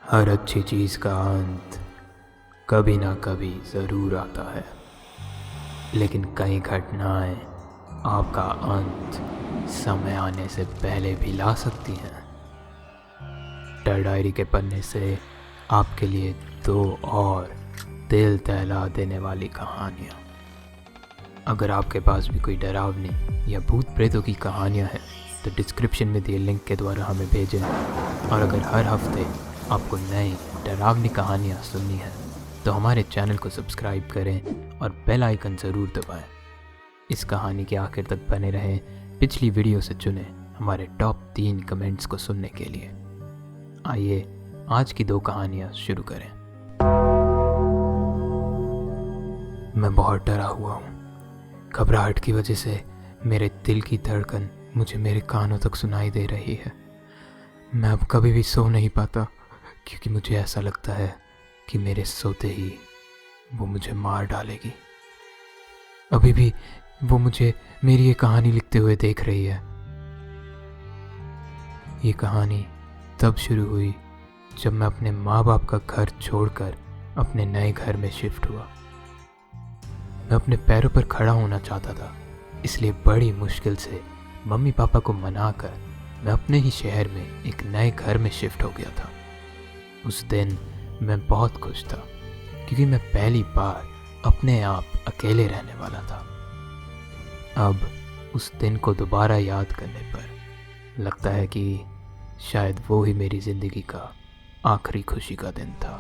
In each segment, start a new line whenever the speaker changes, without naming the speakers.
हर अच्छी चीज़ का अंत कभी ना कभी ज़रूर आता है, लेकिन कई घटनाएं आपका अंत समय आने से पहले भी ला सकती हैं। डर डायरी के पन्ने से आपके लिए दो और दिल दहला देने वाली कहानियाँ। अगर आपके पास भी कोई डरावनी या भूत प्रेतों की कहानियाँ हैं तो डिस्क्रिप्शन में दिए लिंक के द्वारा हमें भेजें। और अगर हर हफ्ते आपको नई डरावनी कहानियाँ सुननी है तो हमारे चैनल को सब्सक्राइब करें और बेल आइकन ज़रूर दबाएं। इस कहानी के आखिर तक बने रहें। पिछली वीडियो से चुने हमारे टॉप 3 कमेंट्स को सुनने के लिए। आइए आज की 2 कहानियाँ शुरू करें। मैं बहुत डरा हुआ हूँ। घबराहट की वजह से मेरे दिल की धड़कन मुझे मेरे कानों तक सुनाई दे रही है। मैं अब कभी भी सो नहीं पाता क्योंकि मुझे ऐसा लगता है कि मेरे सोते ही वो मुझे मार डालेगी। अभी भी वो मुझे मेरी ये कहानी लिखते हुए देख रही है। ये कहानी तब शुरू हुई जब मैं अपने माँ बाप का घर छोड़कर अपने नए घर में शिफ्ट हुआ। मैं अपने पैरों पर खड़ा होना चाहता था, इसलिए बड़ी मुश्किल से मम्मी पापा को मनाकर मैं अपने ही शहर में एक नए घर में शिफ्ट हो गया था। उस दिन मैं बहुत खुश था क्योंकि मैं पहली बार अपने आप अकेले रहने वाला था। अब उस दिन को दोबारा याद करने पर लगता है कि शायद वो ही मेरी ज़िंदगी का आखिरी खुशी का दिन था।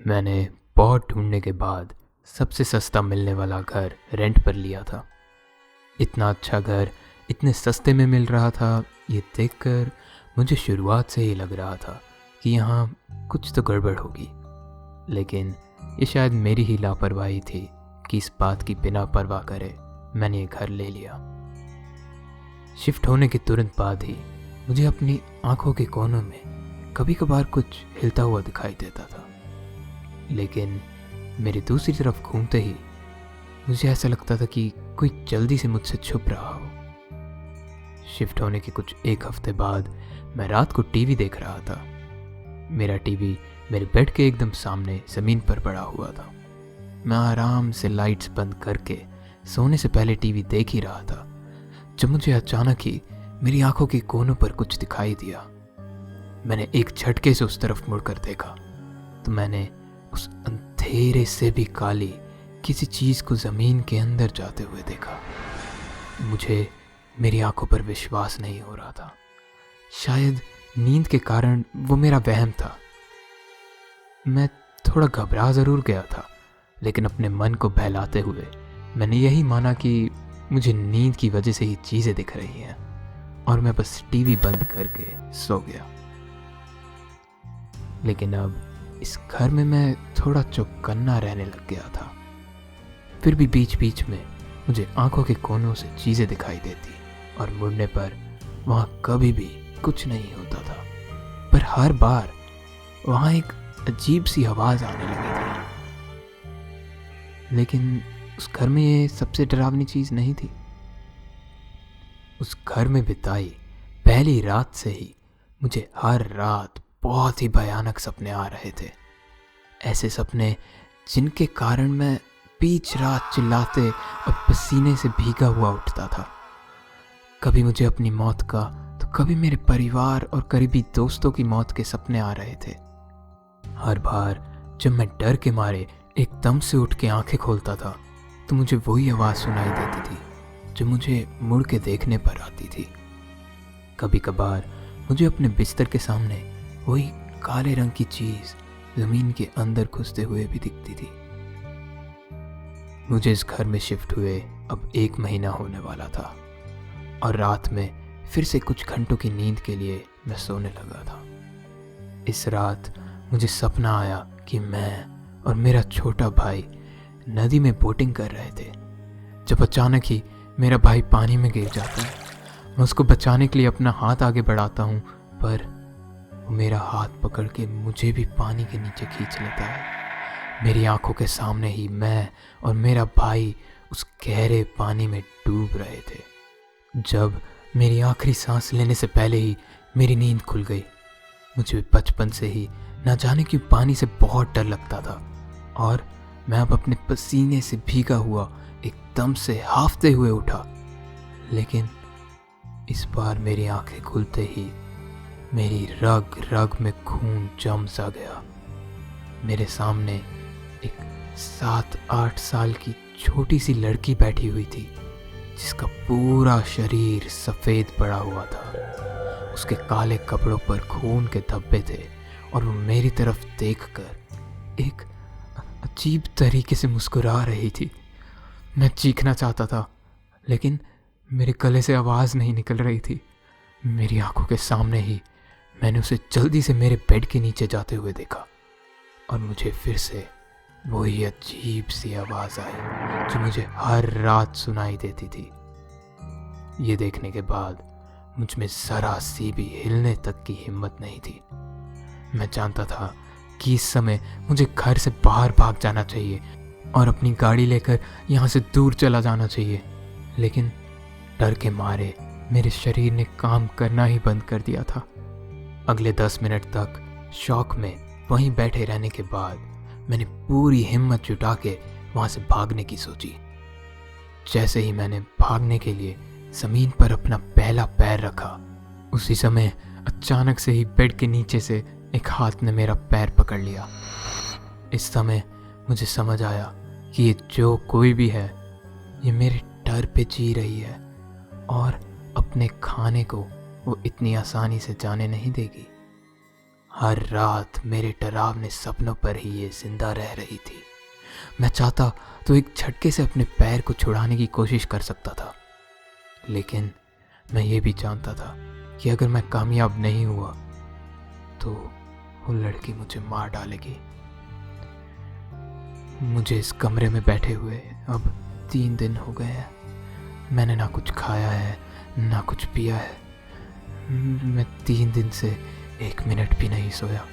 मैंने बहुत ढूंढने के बाद सबसे सस्ता मिलने वाला घर रेंट पर लिया था। इतना अच्छा घर इतने सस्ते में मिल रहा था, ये देखकर मुझे शुरुआत से ही लग रहा था कि यहाँ कुछ तो गड़बड़ होगी। लेकिन ये शायद मेरी ही लापरवाही थी कि इस बात की बिना परवाह करे मैंने ये घर ले लिया। शिफ्ट होने के तुरंत बाद ही मुझे अपनी आंखों के कोनों में कभी कभार कुछ हिलता हुआ दिखाई देता था, लेकिन मेरी दूसरी तरफ घूमते ही मुझे ऐसा लगता था कि कोई जल्दी से मुझसे छुप रहा हो। शिफ्ट होने के कुछ 1 हफ्ते बाद मैं रात को टीवी देख रहा था। मेरा टीवी मेरे बेड के एकदम सामने ज़मीन पर पड़ा हुआ था। मैं आराम से लाइट्स बंद करके सोने से पहले टीवी देख ही रहा था जब मुझे अचानक ही मेरी आंखों के कोनों पर कुछ दिखाई दिया। मैंने एक झटके से उस तरफ मुड़कर देखा तो मैंने उस अंधेरे से भी काली किसी चीज़ को ज़मीन के अंदर जाते हुए देखा। मुझे मेरी आंखों पर विश्वास नहीं हो रहा था। शायद नींद के कारण वो मेरा वहम था। मैं थोड़ा घबरा ज़रूर गया था, लेकिन अपने मन को बहलाते हुए मैंने यही माना कि मुझे नींद की वजह से ही चीज़ें दिख रही हैं, और मैं बस टीवी बंद करके सो गया। लेकिन अब इस घर में मैं थोड़ा चौकन्ना रहने लग गया था। फिर भी बीच बीच में मुझे आंखों के कोनों से चीज़ें दिखाई देती और मुड़ने पर वहाँ कभी भी कुछ नहीं होता था, पर हर बार वहाँ एक अजीब सी आवाज़ आने लगी थी। लेकिन उस घर में ये सबसे डरावनी चीज़ नहीं थी। उस घर में बिताई पहली रात से ही मुझे हर रात बहुत ही भयानक सपने आ रहे थे। ऐसे सपने जिनके कारण मैं बीच रात चिल्लाते और पसीने से भीगा हुआ उठता था। कभी मुझे अपनी मौत का तो कभी मेरे परिवार और करीबी दोस्तों की मौत के सपने आ रहे थे। हर बार जब मैं डर के मारे एकदम से उठ के आंखें खोलता था तो मुझे वही आवाज़ सुनाई देती थी जो मुझे मुड़ के देखने पर आती थी। कभी कभार मुझे अपने बिस्तर के सामने वही काले रंग की चीज़ ज़मीन के अंदर घुसते हुए भी दिखती थी। मुझे इस घर में शिफ्ट हुए अब 1 महीना होने वाला था, और रात में फिर से कुछ घंटों की नींद के लिए मैं सोने लगा था। इस रात मुझे सपना आया कि मैं और मेरा छोटा भाई नदी में बोटिंग कर रहे थे, जब अचानक ही मेरा भाई पानी में गिर जाता है। मैं उसको बचाने के लिए अपना हाथ आगे बढ़ाता हूँ, पर वो मेरा हाथ पकड़ के मुझे भी पानी के नीचे खींच लेता है। मेरी आंखों के सामने ही मैं और मेरा भाई उस गहरे पानी में डूब रहे थे। जब मेरी आखिरी सांस लेने से पहले ही मेरी नींद खुल गई, मुझे बचपन से ही ना जाने क्यों पानी से बहुत डर लगता था, और मैं अब अपने पसीने से भीगा हुआ एकदम से हांफते हुए उठा। लेकिन इस बार मेरी आंखें खुलते ही मेरी रग रग में खून जम सा गया। मेरे सामने एक 7-8 साल की छोटी सी लड़की बैठी हुई थी, जिसका पूरा शरीर सफ़ेद पड़ा हुआ था। उसके काले कपड़ों पर खून के धब्बे थे और वो मेरी तरफ देखकर एक अजीब तरीके से मुस्कुरा रही थी। मैं चीखना चाहता था, लेकिन मेरे गले से आवाज़ नहीं निकल रही थी। मेरी आंखों के सामने ही मैंने उसे जल्दी से मेरे बेड के नीचे जाते हुए देखा, और मुझे फिर से वही अजीब सी आवाज़ आई जो मुझे हर रात सुनाई देती थी। ये देखने के बाद मुझ में ज़रा सी भी हिलने तक की हिम्मत नहीं थी। मैं जानता था कि इस समय मुझे घर से बाहर भाग जाना चाहिए और अपनी गाड़ी लेकर यहाँ से दूर चला जाना चाहिए, लेकिन डर के मारे मेरे शरीर ने काम करना ही बंद कर दिया था। अगले 10 मिनट तक शौक में वहीं बैठे रहने के बाद मैंने पूरी हिम्मत जुटा के वहाँ से भागने की सोची। जैसे ही मैंने भागने के लिए ज़मीन पर अपना पहला पैर रखा, उसी समय अचानक से ही बेड के नीचे से एक हाथ ने मेरा पैर पकड़ लिया। इस समय मुझे समझ आया कि ये जो कोई भी है, ये मेरे डर पे जी रही है और अपने खाने को वो इतनी आसानी से जाने नहीं देगी। हर रात मेरे डरावने सपनों पर ही ये जिंदा रह रही थी। मैं चाहता तो एक झटके से अपने पैर को छुड़ाने की कोशिश कर सकता था, लेकिन मैं ये भी जानता था कि अगर मैं कामयाब नहीं हुआ तो वो लड़की मुझे मार डालेगी। मुझे इस कमरे में बैठे हुए अब 3 दिन हो गए हैं। मैंने ना कुछ खाया है ना कुछ पिया है। मैं 3 दिन से 1 मिनट भी नहीं सोया।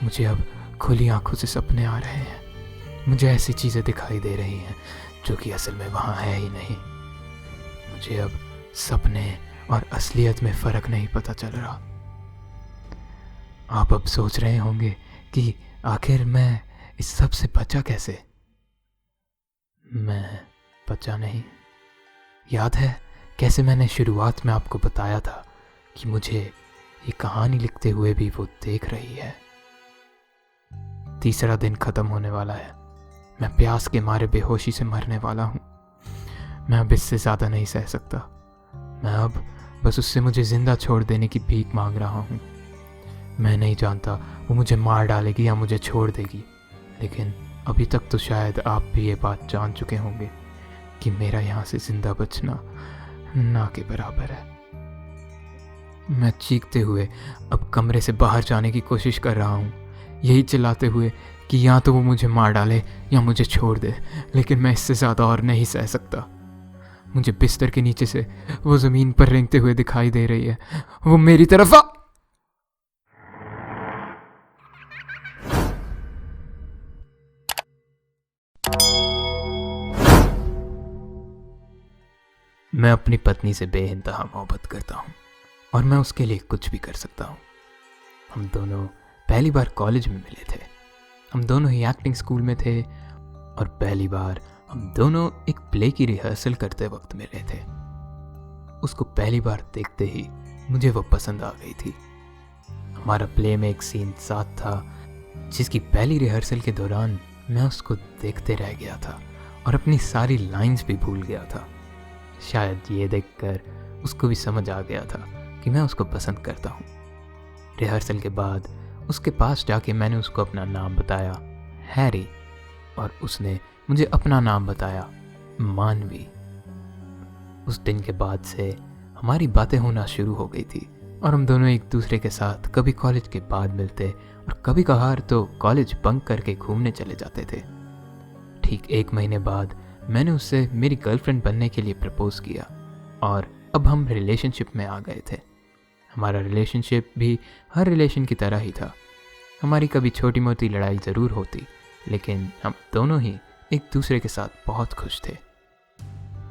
मुझे अब खुली आंखों से सपने आ रहे हैं। मुझे ऐसी चीज़ें दिखाई दे रही हैं जो कि असल में वहाँ है ही नहीं। मुझे अब सपने और असलियत में फ़र्क नहीं पता चल रहा। आप अब सोच रहे होंगे कि आखिर मैं इस सब से बचा कैसे। मैं बचा नहीं। याद है कैसे मैंने शुरुआत में आपको बताया था कि मुझे ये कहानी लिखते हुए भी वो देख रही है। 3रा दिन ख़त्म होने वाला है। मैं प्यास के मारे बेहोशी से मरने वाला हूँ। मैं अब इससे ज़्यादा नहीं सह सकता। मैं अब बस उससे मुझे ज़िंदा छोड़ देने की भीख मांग रहा हूँ। मैं नहीं जानता वो मुझे मार डालेगी या मुझे छोड़ देगी, लेकिन अभी तक तो शायद आप भी ये बात जान चुके होंगे कि मेरा यहाँ से ज़िंदा बचना ना के बराबर है। मैं चीखते हुए अब कमरे से बाहर जाने की कोशिश कर रहा हूँ, यही चिल्लाते हुए कि या तो वो मुझे मार डाले या मुझे छोड़ दे, लेकिन मैं इससे ज़्यादा और नहीं सह सकता। मुझे बिस्तर के नीचे से वो ज़मीन पर रेंगते हुए दिखाई दे रही है। वो मेरी तरफ आ। मैं अपनी पत्नी से बेइंतहा मोहब्बत करता हूँ और मैं उसके लिए कुछ भी कर सकता हूँ। हम दोनों पहली बार कॉलेज में मिले थे। हम दोनों ही एक्टिंग स्कूल में थे और पहली बार हम दोनों एक प्ले की रिहर्सल करते वक्त मिले थे। उसको पहली बार देखते ही मुझे वो पसंद आ गई थी। हमारा प्ले में एक सीन साथ था जिसकी पहली रिहर्सल के दौरान मैं उसको देखते रह गया था और अपनी सारी लाइंस भी भूल गया था। शायद ये देखकर उसको भी समझ आ गया था कि मैं उसको पसंद करता हूँ। रिहर्सल के बाद उसके पास जाके मैंने उसको अपना नाम बताया, हैरी, और उसने मुझे अपना नाम बताया, मानवी। उस दिन के बाद से हमारी बातें होना शुरू हो गई थी और हम दोनों एक दूसरे के साथ कभी कॉलेज के बाद मिलते और कभी कभार तो कॉलेज बंक करके घूमने चले जाते थे। ठीक 1 महीने बाद मैंने उससे मेरी गर्लफ्रेंड बनने के लिए प्रपोज किया और अब हम रिलेशनशिप में आ गए थे। हमारा रिलेशनशिप भी हर रिलेशन की तरह ही था। हमारी कभी छोटी मोटी लड़ाई ज़रूर होती, लेकिन हम दोनों ही एक दूसरे के साथ बहुत खुश थे।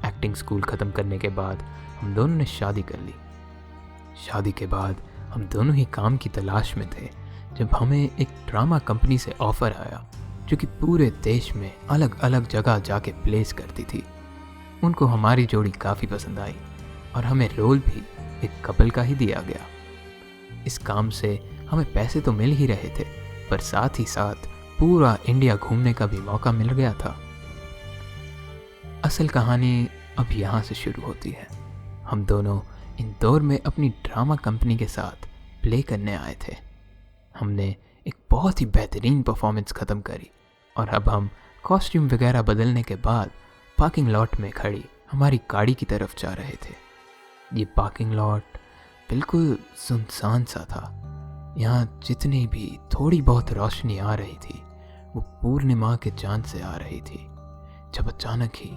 एक्टिंग स्कूल ख़त्म करने के बाद हम दोनों ने शादी कर ली। शादी के बाद हम दोनों ही काम की तलाश में थे जब हमें एक ड्रामा कंपनी से ऑफ़र आया जो कि पूरे देश में अलग अलग जगह जाके प्लेस करती थी। उनको हमारी जोड़ी काफ़ी पसंद आई और हमें रोल भी एक कपल का ही दिया गया। इस काम से हमें पैसे तो मिल ही रहे थे, पर साथ ही साथ पूरा इंडिया घूमने का भी मौका मिल गया था। असल कहानी अब यहाँ से शुरू होती है। हम दोनों इंदौर में अपनी ड्रामा कंपनी के साथ प्ले करने आए थे। हमने एक बहुत ही बेहतरीन परफॉर्मेंस ख़त्म करी और अब हम कॉस्ट्यूम वगैरह बदलने के बाद पार्किंग लॉट में खड़ी हमारी गाड़ी की तरफ जा रहे थे। ये पार्किंग लॉट बिल्कुल सुनसान सा था। यहाँ जितनी भी थोड़ी बहुत रोशनी आ रही थी वो पूर्णिमा के चांद से आ रही थी, जब अचानक ही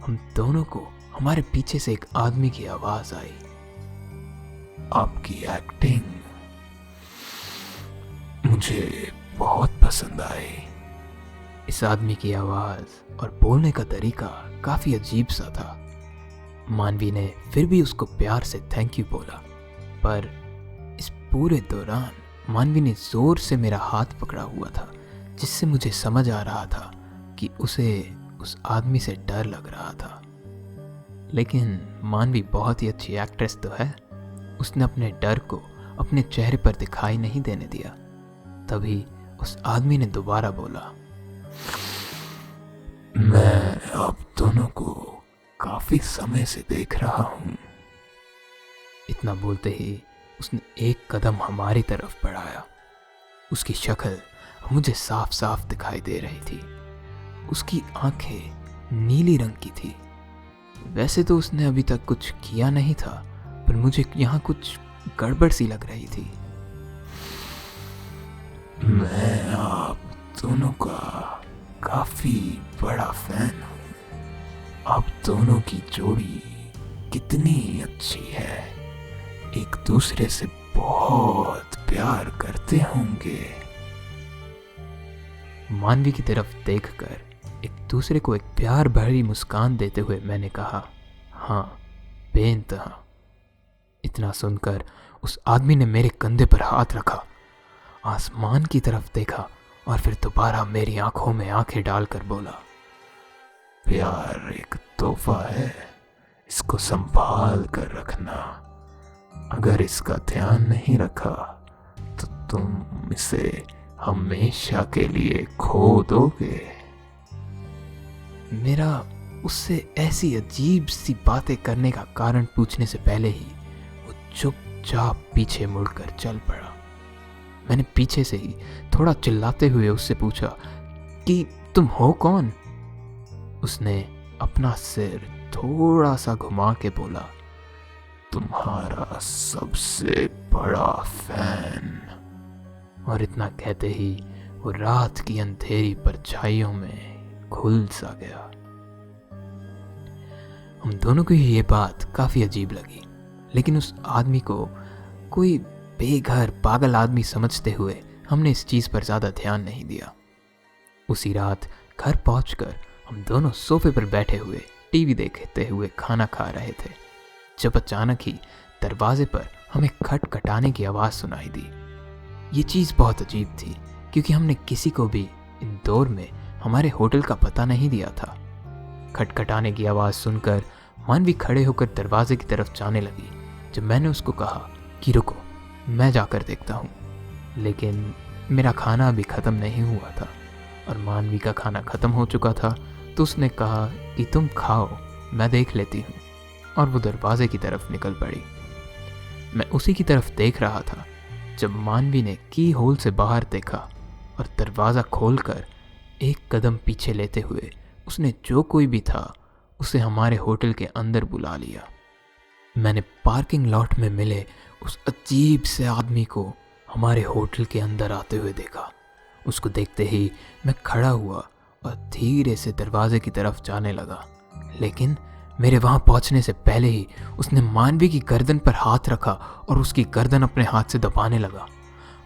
हम दोनों को हमारे पीछे से एक आदमी की आवाज़ आई।
आपकी एक्टिंग मुझे बहुत पसंद आई।
इस आदमी की आवाज़ और बोलने का तरीका काफ़ी अजीब सा था। मानवी ने फिर भी उसको प्यार से थैंक यू बोला, पर इस पूरे दौरान मानवी ने ज़ोर से मेरा हाथ पकड़ा हुआ था, जिससे मुझे समझ आ रहा था कि उसे उस आदमी से डर लग रहा था। लेकिन मानवी बहुत ही अच्छी एक्ट्रेस तो है, उसने अपने डर को अपने चेहरे पर दिखाई नहीं देने दिया। तभी उस आदमी ने दोबारा बोला,
मैं आप दोनों को काफी समय से देख रहा हूं।
इतना बोलते ही उसने एक कदम हमारी तरफ बढ़ाया। उसकी शक्ल मुझे साफ साफ दिखाई दे रही थी। उसकी आंखें नीली रंग की थी। वैसे तो उसने अभी तक कुछ किया नहीं था, पर मुझे यहाँ कुछ गड़बड़ सी लग रही थी।
मैं आप दोनों का काफी बड़ा फैन हूँ। आप दोनों की जोड़ी कितनी अच्छी है, एक दूसरे से बहुत प्यार करते होंगे।
मानवी की तरफ देखकर एक दूसरे को एक प्यार भरी मुस्कान देते हुए मैंने कहा, हाँ, बेइंतहा। इतना सुनकर उस आदमी ने मेरे कंधे पर हाथ रखा, आसमान की तरफ देखा और फिर दोबारा मेरी आंखों में आंखें डालकर बोला,
प्यार एक तोहफा है, इसको संभाल कर रखना। अगर इसका ध्यान नहीं रखा तो तुम इसे हमेशा के लिए खो दोगे।
मेरा उससे ऐसी अजीब सी बातें करने का कारण पूछने से पहले ही वो चुपचाप पीछे मुड़कर चल पड़ा। मैंने पीछे से ही थोड़ा चिल्लाते हुए उससे पूछा कि तुम हो कौन? उसने अपना सिर थोड़ा सा घुमा के बोला,
तुम्हारा सबसे बड़ा फैन।
और इतना कहते ही वो रात की अंधेरी परछाइयों में घुल सा गया। हम दोनों को ये बात काफी अजीब लगी, लेकिन उस आदमी को कोई बेघर पागल आदमी समझते हुए हमने इस चीज पर ज्यादा ध्यान नहीं दिया। उसी रात घर पहुंचकर हम दोनों सोफे पर बैठे हुए टीवी देखते हुए खाना खा रहे थे, जब अचानक ही दरवाजे पर हमें खटखटाने की आवाज़ सुनाई दी। ये चीज़ बहुत अजीब थी, क्योंकि हमने किसी को भी इंदौर में हमारे होटल का पता नहीं दिया था। खटखटाने की आवाज़ सुनकर मानवी खड़े होकर दरवाजे की तरफ जाने लगी, जब मैंने उसको कहा कि रुको, मैं जाकर देखता हूँ। लेकिन मेरा खाना अभी ख़त्म नहीं हुआ था और मानवी का खाना ख़त्म हो चुका था, तो उसने कहा कि तुम खाओ, मैं देख लेती हूँ, और वो दरवाजे की तरफ निकल पड़ी। मैं उसी की तरफ देख रहा था जब मानवी ने की होल से बाहर देखा और दरवाज़ा खोलकर एक कदम पीछे लेते हुए उसने जो कोई भी था उसे हमारे होटल के अंदर बुला लिया। मैंने पार्किंग लॉट में मिले उस अजीब से आदमी को हमारे होटल के अंदर आते हुए देखा। उसको देखते ही मैं खड़ा हुआ और धीरे से दरवाजे की तरफ जाने लगा, लेकिन मेरे वहां पहुंचने से पहले ही उसने मानवी की गर्दन पर हाथ रखा और उसकी गर्दन अपने हाथ से दबाने लगा।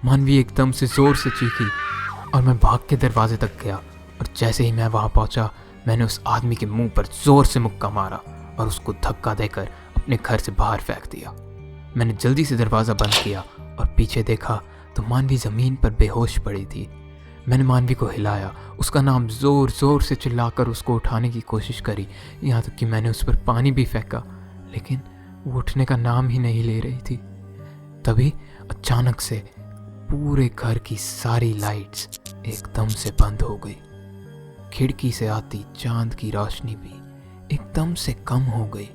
मानवी एकदम से जोर से चीखी और मैं भाग के दरवाजे तक गया, और जैसे ही मैं वहां पहुंचा मैंने उस आदमी के मुंह पर जोर से मुक्का मारा और उसको धक्का देकर अपने घर से बाहर फेंक दिया। मैंने जल्दी से दरवाज़ा बंद किया और पीछे देखा तो मानवी ज़मीन पर बेहोश पड़ी थी। मैंने मानवी को हिलाया, उसका नाम ज़ोर ज़ोर से चिल्लाकर उसको उठाने की कोशिश करी, यहाँ तक कि मैंने उस पर पानी भी फेंका, लेकिन वो उठने का नाम ही नहीं ले रही थी। तभी अचानक से पूरे घर की सारी लाइट्स एकदम से बंद हो गई। खिड़की से आती चांद की रोशनी भी एकदम से कम हो गई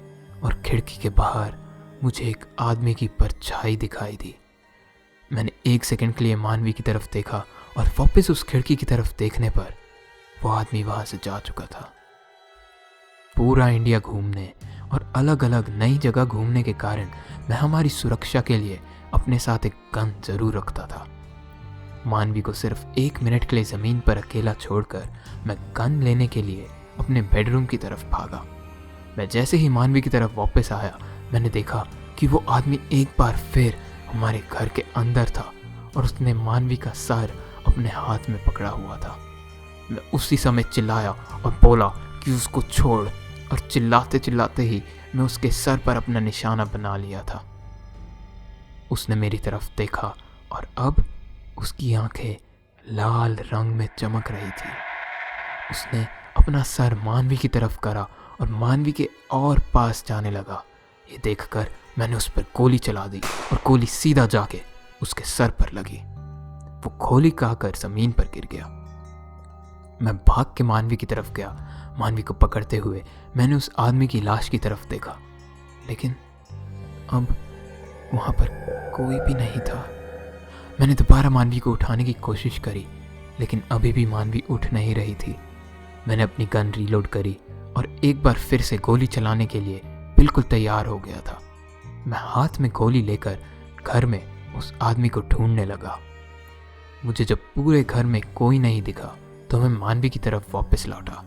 और खिड़की के बाहर मुझे एक आदमी की परछाई दिखाई दी। मैंने 1 सेकंड के लिए मानवी की तरफ देखा और वापस उस खिड़की की तरफ देखने पर वो आदमी वहां से जा चुका था। पूरा इंडिया घूमने और अलग अलग नई जगह घूमने के कारण मैं हमारी सुरक्षा के लिए अपने साथ एक गन जरूर रखता था। मानवी को सिर्फ 1 मिनट के लिए ज़मीन पर अकेला छोड़कर मैं गन लेने के लिए अपने बेडरूम की तरफ भागा। मैं जैसे ही मानवी की तरफ वापस आया, मैंने देखा कि वो आदमी एक बार फिर हमारे घर के अंदर था और उसने मानवी का सर अपने हाथ में पकड़ा हुआ था। मैं उसी समय चिल्लाया और बोला कि उसको छोड़, और चिल्लाते चिल्लाते ही मैं उसके सर पर अपना निशाना बना लिया था। उसने मेरी तरफ देखा और अब उसकी आंखें लाल रंग में चमक रही थी। उसने अपना सर मानवी की तरफ करा और मानवी के और पास जाने लगा। ये देखकर मैंने उस पर गोली चला दी और गोली सीधा जाके उसके सर पर लगी। वो गोली खाकर जमीन पर गिर गया। मैं भाग के मानवी की तरफ गया। मानवी को पकड़ते हुए मैंने उस आदमी की लाश की तरफ देखा, लेकिन अब वहां पर कोई भी नहीं था। मैंने दोबारा मानवी को उठाने की कोशिश करी, लेकिन अभी भी मानवी उठ नहीं रही थी। मैंने अपनी गन रीलोड करी और एक बार फिर से गोली चलाने के लिए बिल्कुल तैयार हो गया था। मैं हाथ में गोली लेकर घर में उस आदमी को ढूंढने लगा। मुझे जब पूरे घर में कोई नहीं दिखा तो मैं मानवी की तरफ वापस लौटा।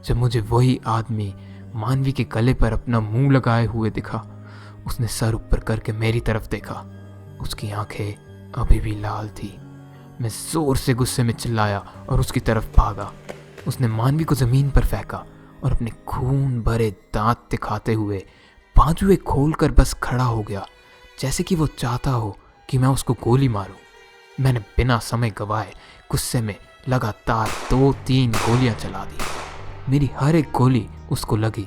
जब मुझे वही आदमी मानवी के गले पर अपना मुंह लगाए हुए दिखा, उसने सर ऊपर करके मेरी तरफ देखा। उसकी आंखें अभी भी लाल थी। मैं जोर से गुस्से में चिल्लाया और उसकी तरफ भागा। उसने मानवी को जमीन पर फेंका और अपने खून भरे दांत दिखाते हुए बाजुएं खोलकर बस खड़ा हो गया, जैसे कि वो चाहता हो कि मैं उसको गोली मारूं। मैंने बिना समय गवाए गुस्से में लगातार 2-3 गोलियां चला दी। मेरी हर एक गोली उसको लगी,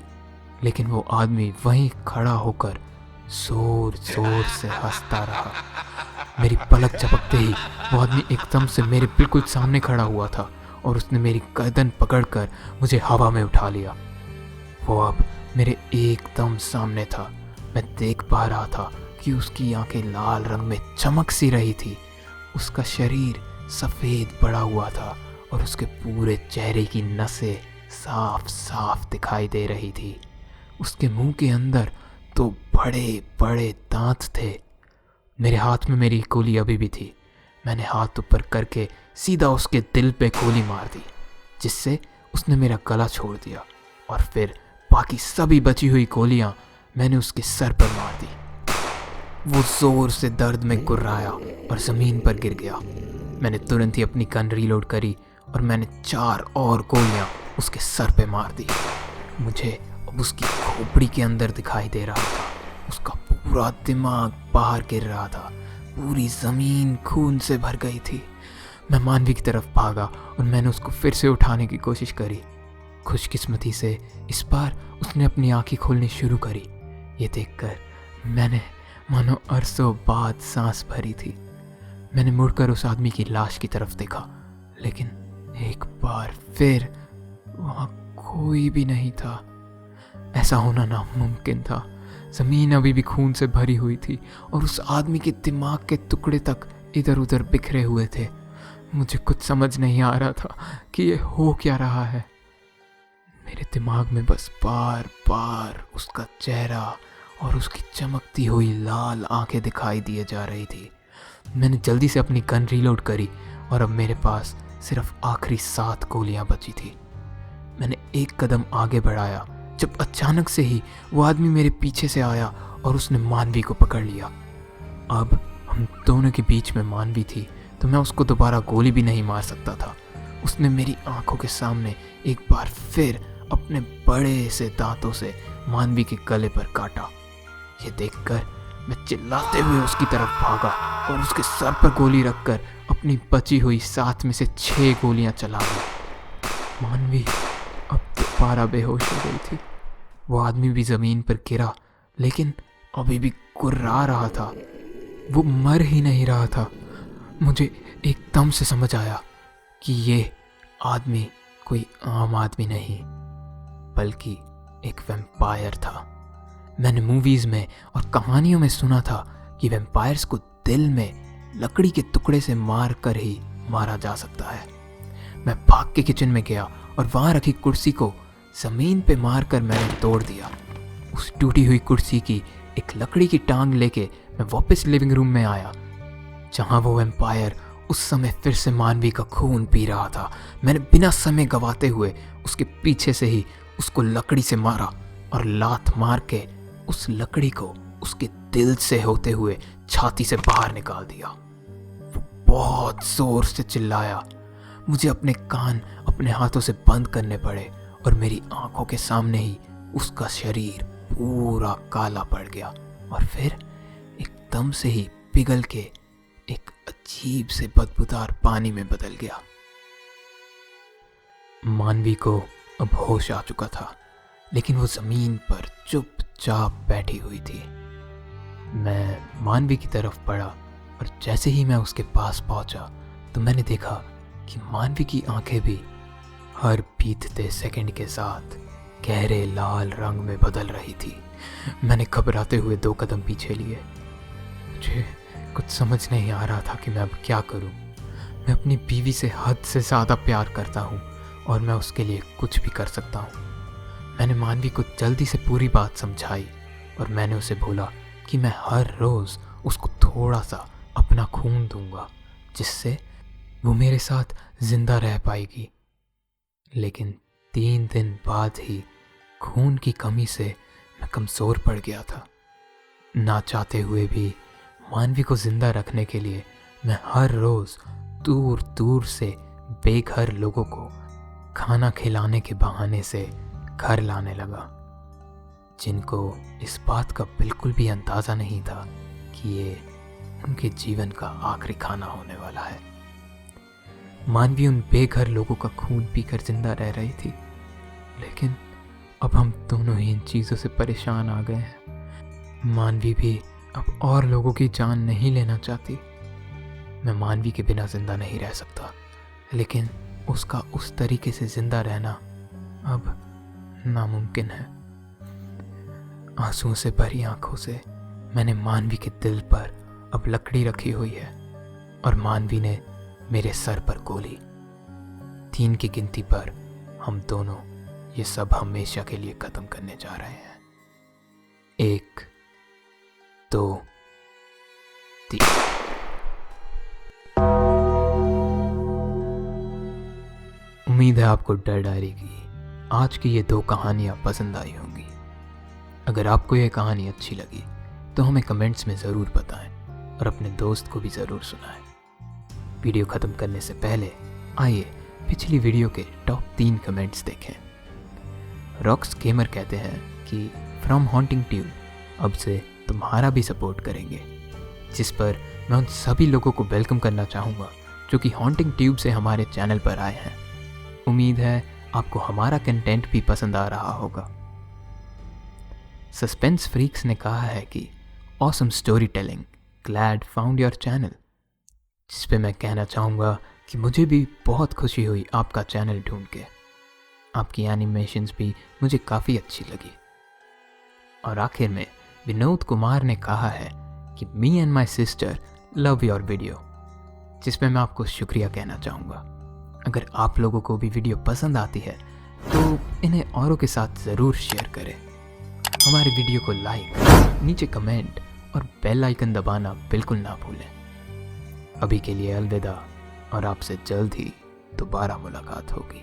लेकिन वो आदमी वहीं खड़ा होकर जोर जोर से हंसता रहा। मेरी पलक झपकते ही वो आदमी एकदम से मेरे बिल्कुल सामने खड़ा हुआ था और उसने मेरी गर्दन पकड़कर मुझे हवा में उठा लिया। वो अब मेरे एकदम सामने था। मैं देख पा रहा था कि उसकी आंखें लाल रंग में चमक सी रही थी। उसका शरीर सफ़ेद पड़ा हुआ था और उसके पूरे चेहरे की नसें साफ साफ दिखाई दे रही थी। उसके मुंह के अंदर तो बड़े बड़े दांत थे। मेरे हाथ में मेरी गोली अभी भी थी। मैंने हाथ ऊपर करके सीधा उसके दिल पे गोली मार दी, जिससे उसने मेरा गला छोड़ दिया, और फिर बाकी सभी बची हुई गोलियां मैंने उसके सर पर मार दी। वो जोर से दर्द में गुर्राया और ज़मीन पर गिर गया। मैंने तुरंत ही अपनी गन रीलोड करी और मैंने 4 और गोलियां उसके सर पे मार दी। मुझे अब उसकी खोपड़ी के अंदर दिखाई दे रहा था। उसका पूरा दिमाग बाहर गिर रहा था। पूरी ज़मीन खून से भर गई थी। मैं मानवी की तरफ भागा और मैंने उसको फिर से उठाने की कोशिश करी। खुशकिस्मती से इस बार उसने अपनी आंखें खोलनी शुरू करी। ये देखकर मैंने मानो अरसों बाद सांस भरी थी। मैंने मुड़कर उस आदमी की लाश की तरफ देखा, लेकिन एक बार फिर वहाँ कोई भी नहीं था। ऐसा होना नामुमकिन था। ज़मीन अभी भी खून से भरी हुई थी और उस आदमी के दिमाग के टुकड़े तक इधर उधर बिखरे हुए थे। मुझे कुछ समझ नहीं आ रहा था कि ये हो क्या रहा है। मेरे दिमाग में बस बार बार उसका चेहरा और उसकी चमकती हुई लाल आंखें दिखाई दिए जा रही थी। मैंने जल्दी से अपनी गन रीलोड करी और अब मेरे पास सिर्फ आखिरी 7 गोलियां बची थी। मैंने एक कदम आगे बढ़ाया जब अचानक से ही वो आदमी मेरे पीछे से आया और उसने मानवी को पकड़ लिया। अब हम दोनों के बीच में मानवी थी, तो मैं उसको दोबारा गोली भी नहीं मार सकता था। उसने मेरी आंखों के सामने एक बार फिर अपने बड़े से दांतों से मानवी के गले पर काटा। ये देखकर मैं चिल्लाते हुए उसकी तरफ भागा और उसके सर पर गोली रखकर अपनी बची हुई 7 में से 6 गोलियां चला दी। मानवी अब दोबारा बेहोश हो गई थी। वो आदमी भी जमीन पर गिरा, लेकिन अभी भी कुर्रा रहा था। वो मर ही नहीं रहा था। मुझे एकदम से समझ आया कि ये आदमी कोई आम आदमी नहीं, बल्कि एक वैम्पायर था। मैंने मूवीज में और कहानियों में सुना था कि वैम्पायर्स को दिल में लकड़ी के टुकड़े से मार कर ही मारा जा सकता है। मैं भाग के किचन में गया और वहां रखी कुर्सी को जमीन पे मारकर मैंने तोड़ दिया। उस टूटी हुई कुर्सी की एक लकड़ी की टांग लेके मैं वापस लिविंग रूम में आया, जहां वो वैम्पायर उस समय फिर से मानवी का खून पी रहा था। मैंने बिना समय गवाते हुए उसके पीछे से ही उसको लकड़ी से मारा और लात मार के उस लकड़ी को उसके दिल से होते हुए छाती से बाहर निकाल दिया। वो बहुत जोर से चिल्लाया। मुझे अपने कान अपने हाथों से बंद करने पड़े और मेरी आंखों के सामने ही उसका शरीर पूरा काला पड़ गया और फिर एकदम से ही पिघल के एक अजीब से बदबूदार पानी में बदल गया। मानवी को अब होश आ चुका था, लेकिन वो जमीन पर चुपचाप बैठी हुई थी। मैं मानवी की तरफ बढ़ा और जैसे ही मैं उसके पास पहुंचा तो मैंने देखा कि मानवी की आंखें भी हर बीतते सेकंड के साथ गहरे लाल रंग में बदल रही थी। मैंने घबराते हुए 2 कदम पीछे लिए। मुझे कुछ समझ नहीं आ रहा था कि मैं अब क्या करूं। मैं अपनी बीवी से हद से ज़्यादा प्यार करता हूं और मैं उसके लिए कुछ भी कर सकता हूं। मैंने मानवी को जल्दी से पूरी बात समझाई और मैंने उसे बोला कि मैं हर रोज़ उसको थोड़ा सा अपना खून दूंगा, जिससे वो मेरे साथ जिंदा रह पाएगी। लेकिन 3 दिन बाद ही खून की कमी से मैं कमज़ोर पड़ गया था। ना चाहते हुए भी मानवी को जिंदा रखने के लिए मैं हर रोज़ दूर दूर से बेघर लोगों को खाना खिलाने के बहाने से घर लाने लगा, जिनको इस बात का बिल्कुल भी अंदाज़ा नहीं था कि ये उनके जीवन का आखिरी खाना होने वाला है। मानवी उन बेघर लोगों का खून पीकर जिंदा रह रही थी, लेकिन अब हम दोनों ही इन चीज़ों से परेशान आ गए हैं। मानवी भी अब और लोगों की जान नहीं लेना चाहती। मैं मानवी के बिना जिंदा नहीं रह सकता, लेकिन उसका उस तरीके से जिंदा रहना अब नामुमकिन है। आंसुओं से भरी आंखों से मैंने मानवी के दिल पर अब लकड़ी रखी हुई है और मानवी ने मेरे सर पर गोली। 3 की गिनती पर हम दोनों ये सब हमेशा के लिए खत्म करने जा रहे हैं। 1, 2, 3। उम्मीद है आपको डर डायरी की आज की ये 2 कहानियाँ पसंद आई होंगी। अगर आपको ये कहानी अच्छी लगी तो हमें कमेंट्स में ज़रूर बताएं और अपने दोस्त को भी ज़रूर सुनाएं। वीडियो ख़त्म करने से पहले आइए पिछली वीडियो के टॉप 3 कमेंट्स देखें। रॉक्स गेमर कहते हैं कि फ्रॉम हॉन्टिंग ट्यूब अब से तुम्हारा भी सपोर्ट करेंगे, जिस पर मैं उन सभी लोगों को वेलकम करना चाहूँगा जो कि हॉन्टिंग ट्यूब से हमारे चैनल पर आए हैं। उम्मीद है आपको हमारा कंटेंट भी पसंद आ रहा होगा। सस्पेंस फ्रीक्स ने कहा है कि awesome story telling, glad found your channel, जिस पे मैं कहना चाहूँगा कि मुझे भी बहुत खुशी हुई आपका चैनल ढूंढ के। आपकी एनिमेशंस भी मुझे काफ़ी अच्छी लगी। और आखिर में विनोद कुमार ने कहा है कि me and my sister love your video, जिसमें मैं आपको शुक्रिया कहना चाहूँगा। अगर आप लोगों को भी वीडियो पसंद आती है तो इन्हें औरों के साथ ज़रूर शेयर करें। हमारे वीडियो को लाइक, नीचे कमेंट और बेल आइकन दबाना बिल्कुल ना भूलें। अभी के लिए अलविदा और आपसे जल्द ही दोबारा मुलाकात होगी।